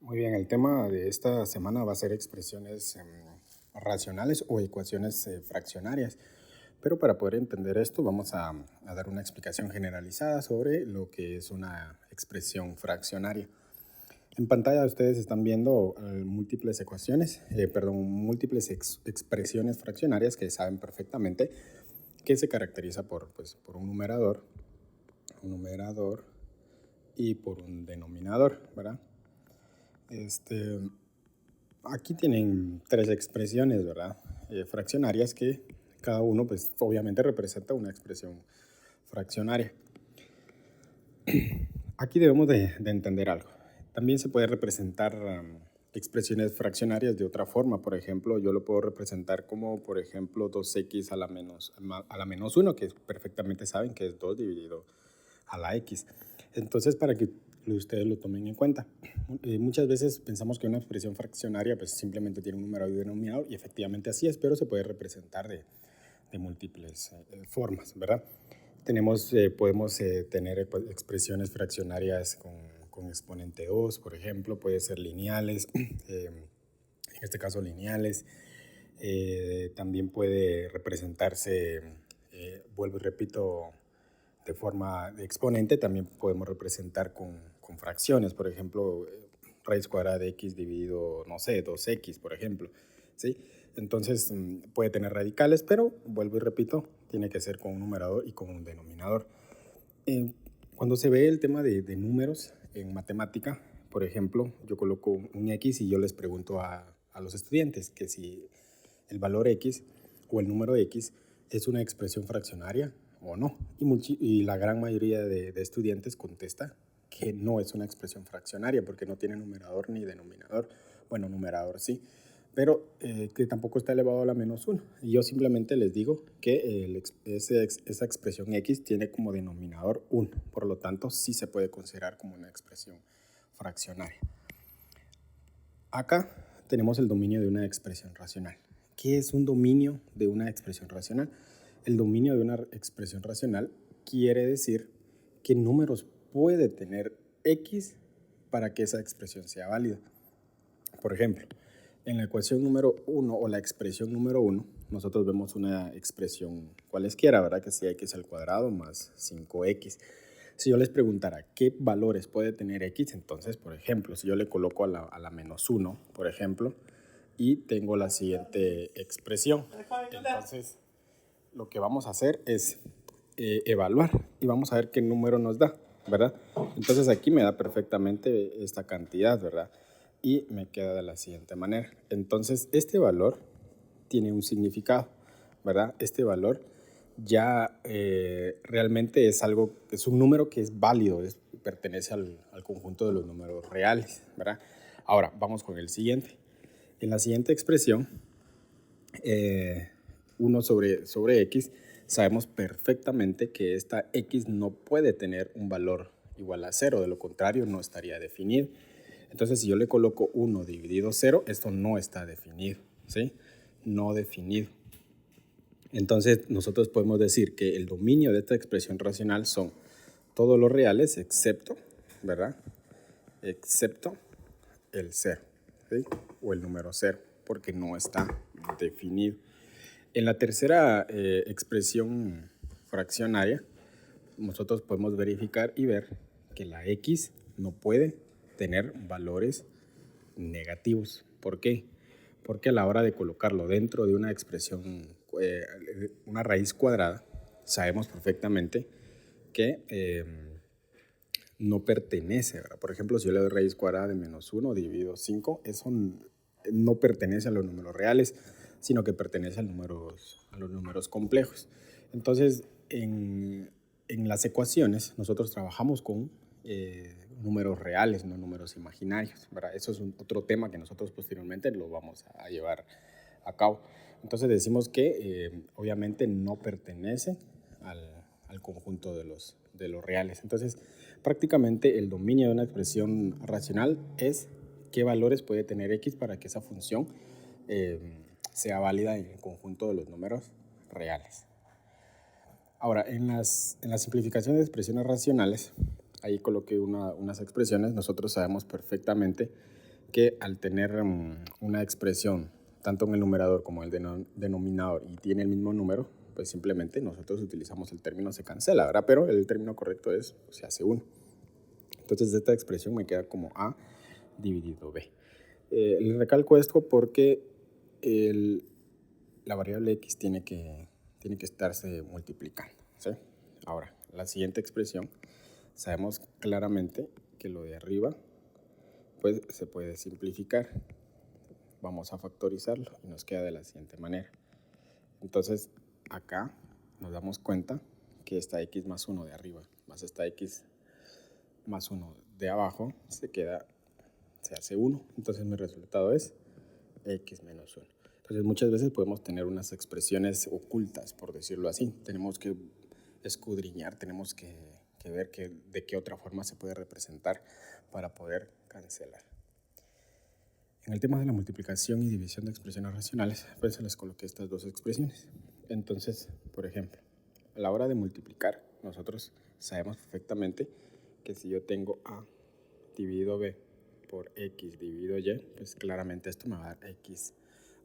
Muy bien, el tema de esta semana va a ser expresiones racionales o ecuaciones fraccionarias. Pero para poder entender esto, vamos a dar una explicación generalizada sobre lo que es una expresión fraccionaria. En pantalla ustedes están viendo múltiples ecuaciones, múltiples expresiones fraccionarias que saben perfectamente que se caracteriza por un numerador y por un denominador, ¿verdad? Este, Aquí tienen tres expresiones, ¿verdad? Fraccionarias que cada uno, pues, obviamente representa una expresión fraccionaria. Aquí debemos de entender algo. También se puede representar expresiones fraccionarias de otra forma. Por ejemplo, yo lo puedo representar como, por ejemplo, 2x a la menos 1, que perfectamente saben que es 2 dividido a la x. Entonces, para que ustedes lo tomen en cuenta. Muchas veces pensamos que una expresión fraccionaria pues simplemente tiene un numerador y un denominador, y efectivamente así es, pero se puede representar de múltiples formas, ¿verdad? Podemos tener expresiones fraccionarias con exponente 2, por ejemplo, puede ser lineales, en este caso lineales. También puede representarse, vuelvo y repito, de forma de exponente. También podemos representar con fracciones, por ejemplo, raíz cuadrada de x dividido, no sé, 2x, por ejemplo, ¿sí? Entonces puede tener radicales, pero vuelvo y repito, tiene que ser con un numerador y con un denominador. Eh, Cuando se ve el tema de números en matemática, por ejemplo, yo coloco un x y yo les pregunto a los estudiantes que si el valor x o el número x es una expresión fraccionaria o no. Y la gran mayoría de estudiantes contesta que no es una expresión fraccionaria porque no tiene numerador ni denominador. Bueno, numerador sí, pero que tampoco está elevado a la menos 1. Y yo simplemente les digo que esa expresión x tiene como denominador 1. Por lo tanto, sí se puede considerar como una expresión fraccionaria. Acá tenemos el dominio de una expresión racional. ¿Qué es un dominio de una expresión racional? El dominio de una expresión racional quiere decir qué números puede tener x para que esa expresión sea válida. Por ejemplo, en la ecuación número 1 o la expresión número 1, nosotros vemos una expresión cualesquiera, ¿verdad? Que sea x al cuadrado más 5x. Si yo les preguntara qué valores puede tener x, entonces, por ejemplo, si yo le coloco a la menos 1, por ejemplo, y tengo la siguiente expresión, entonces lo que vamos a hacer es evaluar y vamos a ver qué número nos da, ¿verdad? Entonces aquí me da perfectamente esta cantidad, ¿verdad? Y me queda de la siguiente manera. Entonces este valor tiene un significado, ¿verdad? Este valor ya realmente es un número que es válido, pertenece al conjunto de los números reales, ¿verdad? Ahora, vamos con el siguiente. En la siguiente expresión, 1 sobre x, sabemos perfectamente que esta x no puede tener un valor igual a 0, de lo contrario no estaría definido. Entonces, si yo le coloco 1 dividido 0, esto no está definido, ¿sí? No definido. Entonces, nosotros podemos decir que el dominio de esta expresión racional son todos los reales excepto, ¿verdad? Excepto el 0, ¿sí? O el número 0, porque no está definido. En la tercera expresión fraccionaria, nosotros podemos verificar y ver que la x no puede tener valores negativos. ¿Por qué? Porque a la hora de colocarlo dentro de una expresión, una raíz cuadrada, sabemos perfectamente que no pertenece, ¿verdad? Por ejemplo, si yo le doy raíz cuadrada de menos 1 dividido 5, eso no pertenece a los números reales, sino que pertenece a los números complejos. Entonces, en las ecuaciones, nosotros trabajamos con números reales, no números imaginarios, ¿verdad? Eso es otro tema que nosotros posteriormente lo vamos a llevar a cabo. Entonces decimos que obviamente no pertenece al conjunto de los reales. Entonces, prácticamente el dominio de una expresión racional es qué valores puede tener x para que esa función sea válida en el conjunto de los números reales. Ahora, en la simplificación de expresiones racionales, ahí coloqué unas expresiones. Nosotros sabemos perfectamente que al tener una expresión tanto en el numerador como en el denominador y tiene el mismo número, pues simplemente nosotros utilizamos el término se cancela, ¿verdad? Pero el término correcto es se hace 1. Entonces esta expresión me queda como A dividido B. Les recalco esto porque la variable X tiene que estarse multiplicando, ¿sí? Ahora, la siguiente expresión, sabemos claramente que lo de arriba pues se puede simplificar. Vamos a factorizarlo y nos queda de la siguiente manera. Entonces, acá nos damos cuenta que esta X más 1 de arriba más esta X más 1 de abajo se hace 1. Entonces, mi resultado es X menos 1. Entonces, muchas veces podemos tener unas expresiones ocultas, por decirlo así. Tenemos que escudriñar, tenemos que ver de qué otra forma se puede representar para poder cancelar. En el tema de la multiplicación y división de expresiones racionales, pues se les coloqué estas dos expresiones. Entonces, por ejemplo, a la hora de multiplicar, nosotros sabemos perfectamente que si yo tengo A dividido B por X dividido Y, pues claramente esto me va a dar X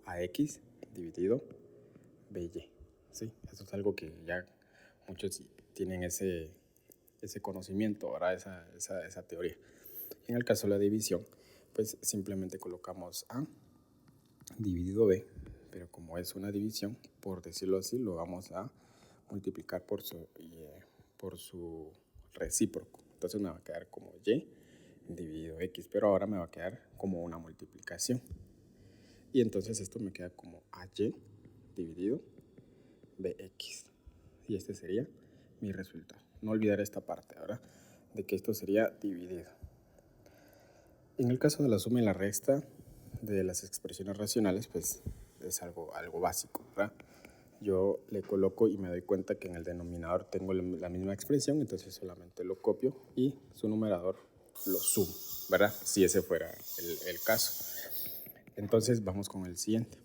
a X dividido BY. ¿Sí? Eso es algo que ya muchos tienen ese conocimiento, ¿verdad? Esa teoría. En el caso de la división, pues simplemente colocamos A dividido B, pero como es una división, por decirlo así, lo vamos a multiplicar por su recíproco. Entonces me va a quedar como Y dividido X, pero ahora me va a quedar como una multiplicación. Y entonces esto me queda como AY dividido BX. Y este sería mi resultado. No olvidar esta parte, ¿verdad? De que esto sería dividido. En el caso de la suma y la resta de las expresiones racionales, pues es algo básico, ¿verdad? Yo le coloco y me doy cuenta que en el denominador tengo la misma expresión, entonces solamente lo copio y su numerador lo sumo, ¿verdad? Si ese fuera el caso. Entonces vamos con el siguiente.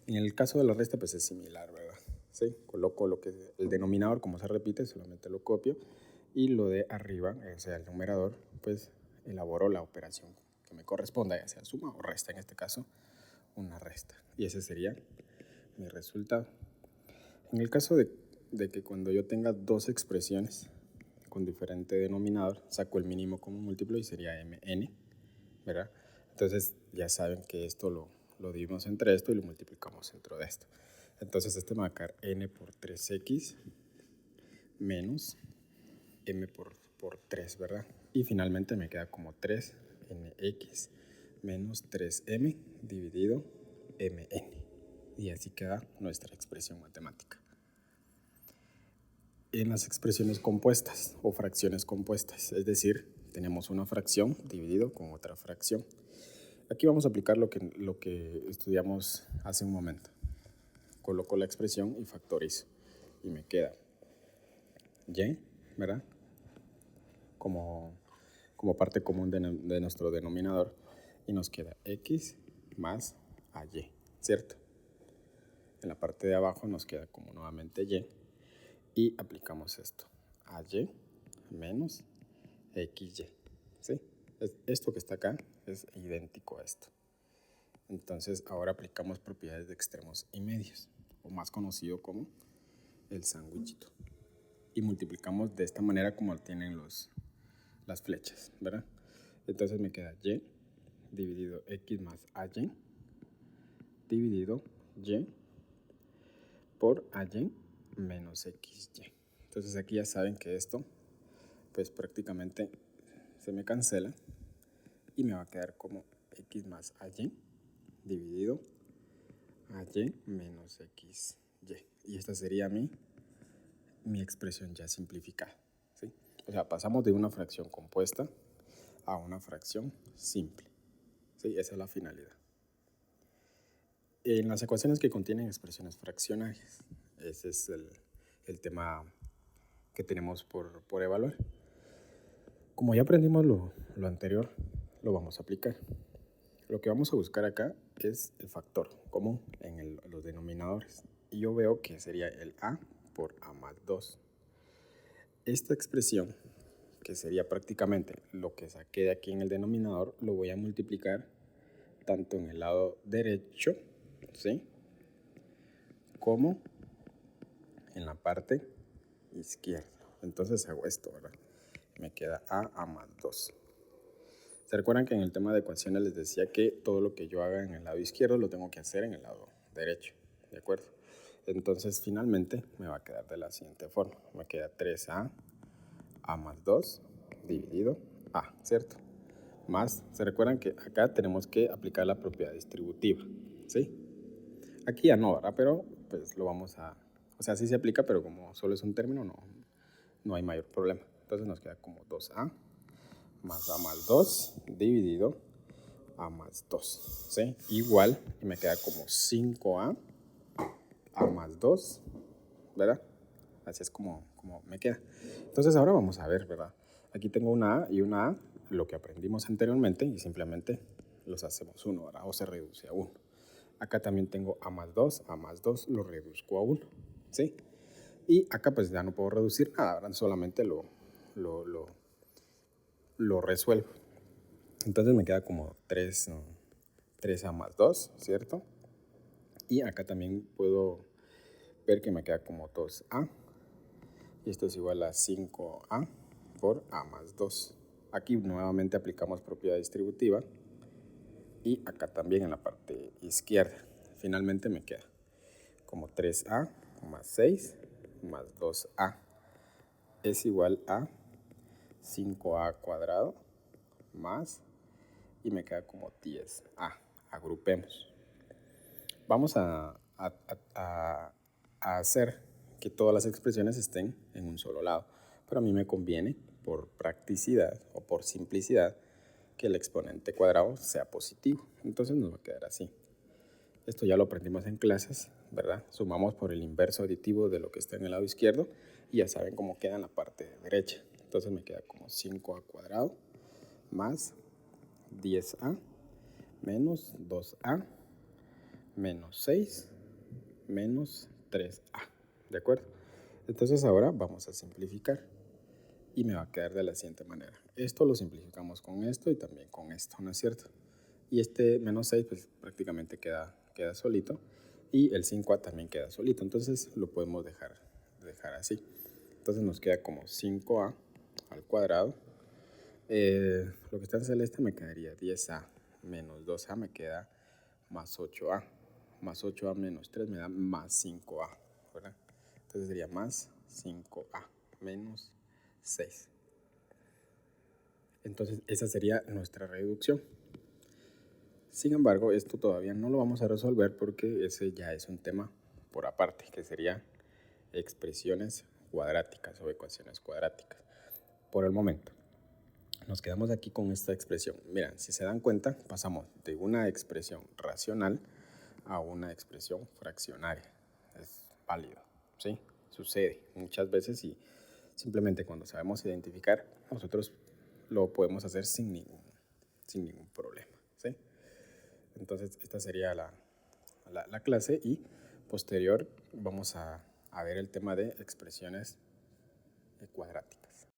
En el caso de la resta, pues es similar, ¿verdad? ¿Sí? Coloco lo que es el denominador, como se repite, solamente lo copio, y lo de arriba, o sea, el numerador, pues elaboro la operación que me corresponda, ya sea suma o resta, en este caso, una resta. Y ese sería mi resultado. En el caso de que cuando yo tenga dos expresiones con diferente denominador, saco el mínimo como múltiplo y sería mn, ¿verdad? Entonces ya saben que esto lo dividimos entre esto y lo multiplicamos dentro de esto. Entonces este me va a quedar n por 3x menos m por 3, ¿verdad? Y finalmente me queda como 3nx menos 3m dividido mn. Y así queda nuestra expresión matemática. En las expresiones compuestas o fracciones compuestas, es decir, tenemos una fracción dividido con otra fracción. Aquí vamos a aplicar lo que estudiamos hace un momento. Coloco la expresión y factorizo. Y me queda y, ¿verdad? Como parte común de nuestro denominador. Y nos queda x más ay, ¿cierto? En la parte de abajo nos queda como nuevamente y. Y aplicamos esto. Ay menos xy. ¿Sí? Esto que está acá es idéntico a esto. Entonces ahora aplicamos propiedades de extremos y medios, o más conocido como el sándwichito. Y multiplicamos de esta manera como tienen las flechas, ¿verdad? Entonces me queda y dividido x más ay dividido y por ay menos xy. Entonces aquí ya saben que esto pues prácticamente se me cancela y me va a quedar como x más ay dividido ay menos xy. Y esta sería mi expresión ya simplificada, ¿sí? O sea, pasamos de una fracción compuesta a una fracción simple, ¿sí? Esa es la finalidad. En las ecuaciones que contienen expresiones fraccionarias, ese es el tema que tenemos por evaluar. Como ya aprendimos lo anterior, lo vamos a aplicar. Lo que vamos a buscar acá es el factor común en los denominadores. Y yo veo que sería el a por a más 2. Esta expresión que sería prácticamente lo que saqué de aquí en el denominador, lo voy a multiplicar tanto en el lado derecho, ¿sí?, como en la parte izquierda. Entonces hago esto, ¿verdad? Me queda a más 2. ¿Se recuerdan que en el tema de ecuaciones les decía que todo lo que yo haga en el lado izquierdo lo tengo que hacer en el lado derecho? ¿De acuerdo? Entonces finalmente me va a quedar de la siguiente forma. Me queda 3a más 2 dividido a, ¿cierto? Más, ¿se recuerdan que acá tenemos que aplicar la propiedad distributiva? ¿Sí? Aquí ya no, ¿verdad? Pero pues lo vamos a... O sea, sí se aplica, pero como solo es un término, no hay mayor problema. Entonces nos queda como 2a más a más 2 dividido a más 2, ¿sí? Igual, y me queda como 5a más 2, ¿verdad? Así es como me queda. Entonces ahora vamos a ver, ¿verdad? Aquí tengo una a y una a, lo que aprendimos anteriormente, y simplemente los hacemos 1, ¿verdad? O se reduce a 1. Acá también tengo a más 2 lo reduzco a 1, ¿sí? Y acá pues ya no puedo reducir nada, ¿verdad? Solamente lo resuelvo. Entonces me queda como 3a más 2, ¿cierto? Y acá también puedo ver que me queda como 2a. Y esto es igual a 5a por a más 2. Aquí nuevamente aplicamos propiedad distributiva. Y acá también en la parte izquierda. Finalmente me queda como 3a más 6 más 2a es igual a 5a cuadrado más, y me queda como 10a. Agrupemos. Vamos a hacer que todas las expresiones estén en un solo lado, pero a mí me conviene, por practicidad o por simplicidad, que el exponente cuadrado sea positivo. Entonces nos va a quedar así. Esto ya lo aprendimos en clases, ¿verdad? Sumamos por el inverso aditivo de lo que está en el lado izquierdo y ya saben cómo queda en la parte derecha. Entonces me queda como 5a cuadrado más 10a menos 2a menos 6 menos 3a. ¿De acuerdo? Entonces ahora vamos a simplificar y me va a quedar de la siguiente manera. Esto lo simplificamos con esto y también con esto, ¿no es cierto? Y este menos 6 pues prácticamente queda solito, y el 5a también queda solito, entonces lo podemos dejar así. Entonces nos queda como 5a al cuadrado. Lo que está en celeste me quedaría 10a menos 2a, me queda más 8a. Más 8a menos 3 me da más 5a, ¿verdad? Entonces sería más 5a menos 6. Entonces esa sería nuestra reducción. Sin embargo, esto todavía no lo vamos a resolver porque ese ya es un tema por aparte, que sería expresiones cuadráticas o ecuaciones cuadráticas. Por el momento, nos quedamos aquí con esta expresión. Mira, si se dan cuenta, pasamos de una expresión racional a una expresión fraccionaria. Es válido, ¿sí? Sucede muchas veces y simplemente cuando sabemos identificar, nosotros lo podemos hacer sin ningún problema, ¿sí? Entonces esta sería la clase, y posterior vamos a ver el tema de expresiones cuadráticas.